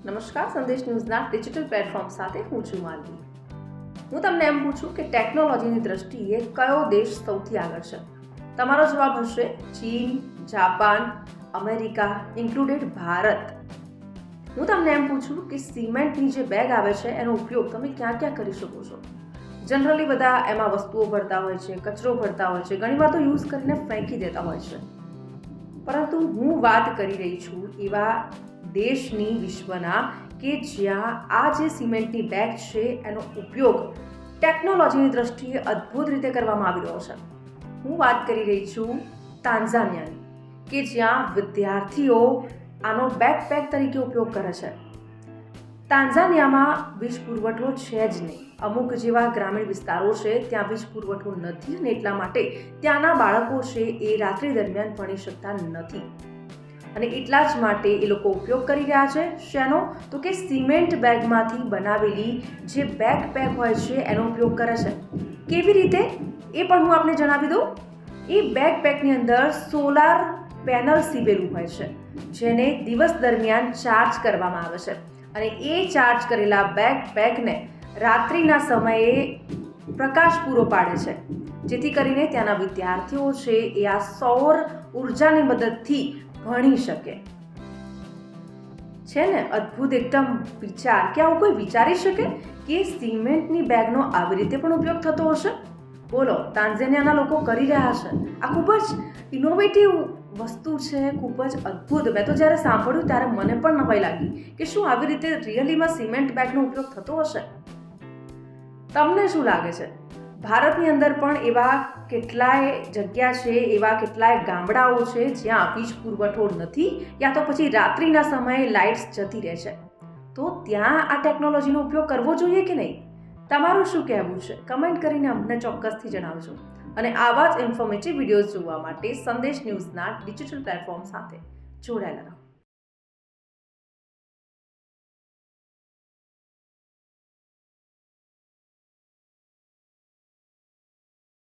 નમસ્કાર, સંદેશ ન્યૂઝના digital platform સાથે હું છું માલવી. હું તમને એમ પૂછું કે ટેકનોલોજીની દ્રષ્ટિએ કયો દેશ સૌથી આગળ છે? તમારો જવાબ હશે ચીન, જાપાન, અમેરિકા, ઇન્ક્લુડેડ ભારત. હું તમને એમ પૂછું કે સિમેન્ટની જે બેગ આવે છે એનો ઉપયોગ તમે ક્યાં ક્યાં કરી શકો છો? જનરલી બધા એમાં વસ્તુઓ ભરતા હોય છે, કચરો ભરતા હોય છે, ઘણીવાર તો યુઝ કરીને ફેંકી દેતા હોય છે. પરંતુ હું વાત કરી રહી છું એવા દેશની, વિશ્વના, કે જ્યાં આ જે સિમેન્ટની બેગ છે એનો ઉપયોગ ટેકનોલોજીની દ્રષ્ટિએ અદ્ભુત રીતે કરવામાં આવી રહ્યો છે. હું વાત કરી રહી છું તાન્ઝાનિયાની, કે જ્યાં વિદ્યાર્થીઓ આનો બેકપેક તરીકે ઉપયોગ કરે છે. તાન્ઝાનિયામાં વીજ પુરવઠો છે જ નહીં. અમુક જેવા ગ્રામીણ વિસ્તારો છે ત્યાં વીજ પુરવઠો નથી અને એટલા માટે ત્યાંના બાળકો છે એ રાત્રિ દરમિયાન ભણી શકતા નથી. અને એટલા જ માટે એ લોકો ઉપયોગ કરી રહ્યા છે શેનો? તો કે સિમેન્ટ બેગમાંથી બનાવેલી જે બેકપેક હોય છે એનો ઉપયોગ કરે છે. કેવી રીતે એ પણ હું આપને જણાવી દઉં. એ બેકપેકની અંદર સોલાર પેનલ સીવેલું હોય છે જેને દિવસ દરમિયાન ચાર્જ કરવામાં આવે છે અને એ ચાર્જ કરેલા બેકપેકને રાત્રિના સમયે પ્રકાશ પૂરો પાડે છે, જેથી કરીને ત્યાંના વિદ્યાર્થીઓ છે એ આ સૌર ઉર્જાની મદદથી ભણી શકે. છે ને અદ્ભુત એકદમ વિચાર કે આવું કોઈ વિચારી શકે કે સિમેન્ટની બેગનો આવી રીતે પણ ઉપયોગ થતો હશે? બોલો, તાન્ઝાનિયાના લોકો કરી રહ્યા છે. આ ખૂબ જ ઇનોવેટિવ વસ્તુ છે, ખૂબ જ અદ્ભુત. મેં તો જ્યારે સાંભળ્યું ત્યારે મને પણ નવાઈ લાગી કે શું આવી રીતે રિયલીમાં સિમેન્ટ બેગનો ઉપયોગ થતો હશે? તમને શું લાગે છે? ભારતની અંદર પણ એવા કેટલાય જગ્યા છે, એવા કેટલાય ગામડાઓ છે જ્યાં વીજ પુરવઠો નથી, યા તો પછી રાત્રિના સમયે લાઇટ્સ જતી રહે છે. તો ત્યાં આ ટેકનોલોજીનો ઉપયોગ કરવો જોઈએ કે નહીં? તમારું શું કહેવું છે? કમેન્ટ કરીને અમને ચોક્કસથી જણાવજો. અને આવા જ ઇન્ફોર્મેટિવ વિડીયોઝ જોવા માટે સંદેશ ન્યૂઝના ડિજિટલ પ્લેટફોર્મ સાથે જોડાયેલા રહો.